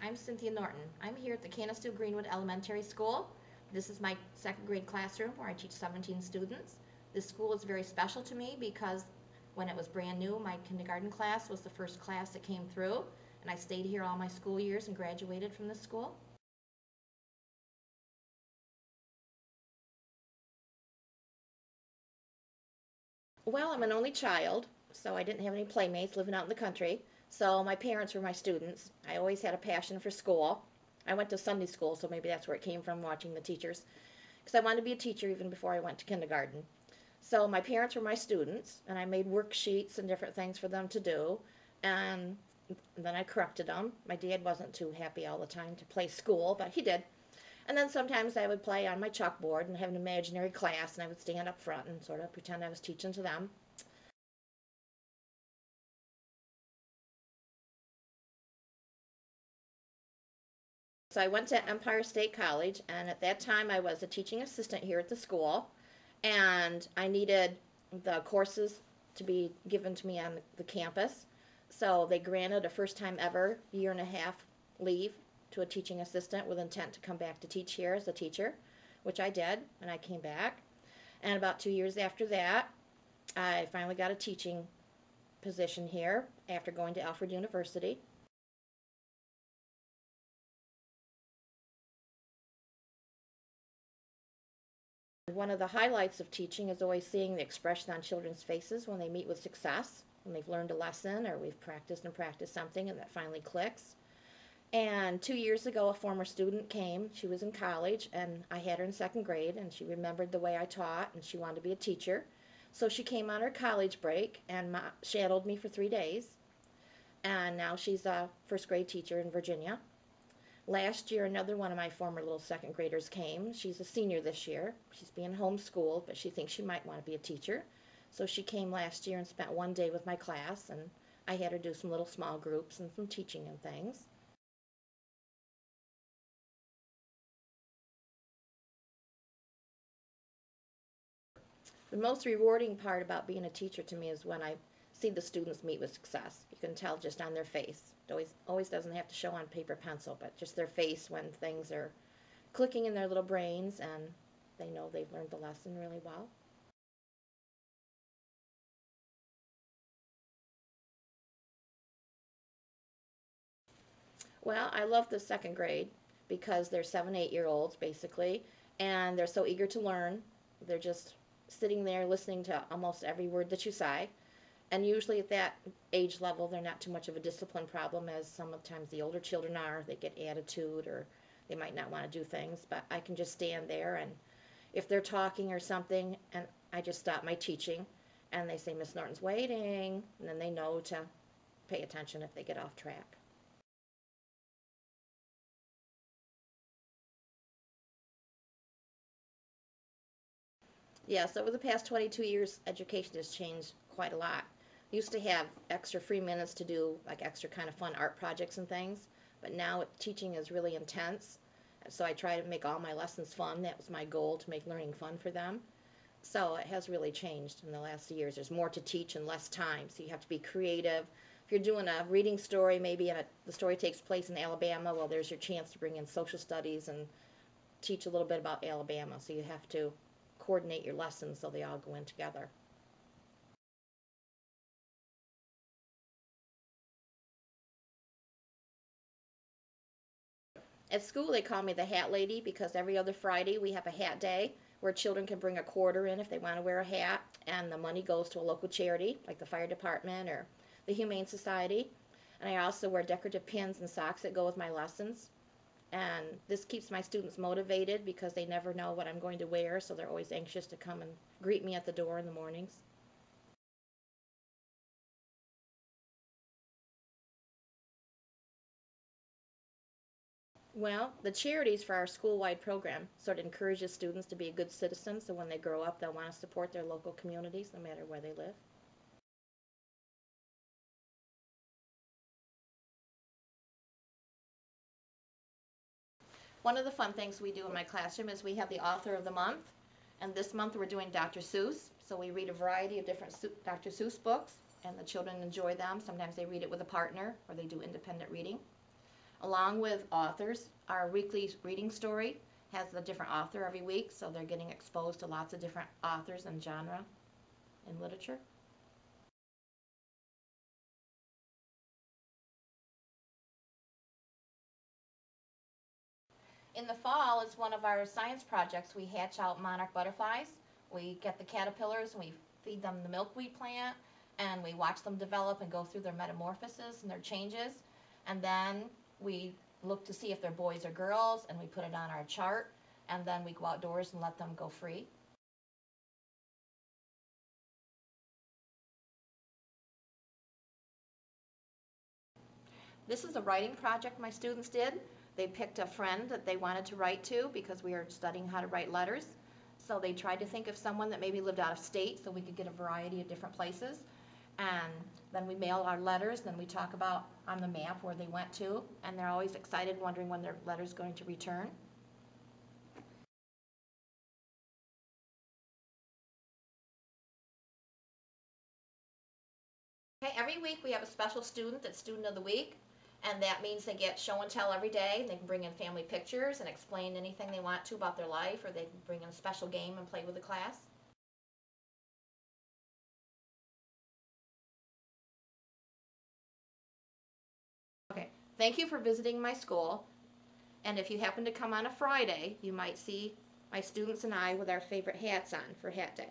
I'm Cynthia Norton. I'm here at the Canistow Greenwood Elementary School. This is my second grade classroom where I teach 17 students. This school is very special to me because when it was brand new, my kindergarten class was the first class that came through, and I stayed here all my school years and graduated from this school. Well, I'm an only child, so I didn't have any playmates living out in the country. So my parents were my students. I always had a passion for school. I went to Sunday school, so maybe that's where it came from, watching the teachers, because I wanted to be a teacher even before I went to kindergarten. So my parents were my students, and I made worksheets and different things for them to do. And then I corrected them. My dad wasn't too happy all the time to play school, but he did. And then sometimes I would play on my chalkboard and have an imaginary class, and I would stand up front and sort of pretend I was teaching to them. So I went to Empire State College, and at that time I was a teaching assistant here at the school, and I needed the courses to be given to me on the campus. So they granted a first time ever year and a half leave to a teaching assistant with intent to come back to teach here as a teacher, which I did, and I came back. And about 2 years after that, I finally got a teaching position here after going to Alfred University. One of the highlights of teaching is always seeing the expression on children's faces when they meet with success, when they've learned a lesson or we've practiced and practiced something and that finally clicks. And 2 years ago, a former student came. She was in college, and I had her in second grade, and she remembered the way I taught, and she wanted to be a teacher. So she came on her college break and shadowed me for 3 days, and now she's a first grade teacher in Virginia. Last year, another one of my former little second graders came. She's a senior this year. She's being homeschooled, but she thinks she might want to be a teacher. So she came last year and spent one day with my class, and I had her do some little small groups and some teaching and things. The most rewarding part about being a teacher to me is when I see the students meet with success. You can tell just on their face. It always doesn't have to show on paper pencil, but just their face when things are clicking in their little brains and they know they've learned the lesson really well. Well, I love the second grade because they're 7, 8 year olds basically, and they're so eager to learn. They're just sitting there listening to almost every word that you say. And usually at that age level, they're not too much of a discipline problem as sometimes the older children are. They get attitude or they might not want to do things, but I can just stand there and if they're talking or something and I just stop my teaching and they say, Miss Norton's waiting, and then they know to pay attention if they get off track. Yes, over the past 22 years, education has changed quite a lot. Used to have extra free minutes to do like extra kind of fun art projects and things, but now teaching is really intense. So I try to make all my lessons fun. That was my goal, to make learning fun for them. So it has really changed in the last years. There's more to teach and less time, so you have to be creative. If you're doing a reading story, maybe the story takes place in Alabama, well, there's your chance to bring in social studies and teach a little bit about Alabama. So you have to coordinate your lessons so they all go in together. At school, they call me the hat lady because every other Friday we have a hat day where children can bring a quarter in if they want to wear a hat, and the money goes to a local charity like the fire department or the Humane Society. And I also wear decorative pins and socks that go with my lessons. And this keeps my students motivated because they never know what I'm going to wear, so they're always anxious to come and greet me at the door in the mornings. Well, the charities for our school-wide program sort of encourages students to be a good citizen, so when they grow up, they'll want to support their local communities no matter where they live. One of the fun things we do in my classroom is we have the author of the month, and this month we're doing Dr. Seuss. So we read a variety of different Dr. Seuss books, and the children enjoy them. Sometimes they read it with a partner, or they do independent reading. along with authors. Our weekly reading story has a different author every week, so they're getting exposed to lots of different authors and genre in literature. In the fall is one of our science projects. We hatch out monarch butterflies. We get the caterpillars and we feed them the milkweed plant, and we watch them develop and go through their metamorphosis and their changes. And then we look to see if they're boys or girls, and we put it on our chart, and then we go outdoors and let them go free. This is a writing project my students did. They picked a friend that they wanted to write to because we are studying how to write letters. So they tried to think of someone that maybe lived out of state so we could get a variety of different places. And then we mail our letters, then we talk about on the map where they went to, and they're always excited, wondering when their letter's going to return. Okay, every week we have a special student that's Student of the Week, and that means they get show and tell every day, and they can bring in family pictures and explain anything they want to about their life, or they can bring in a special game and play with the class. Okay, thank you for visiting my school, and if you happen to come on a Friday, you might see my students and I with our favorite hats on for Hat Day.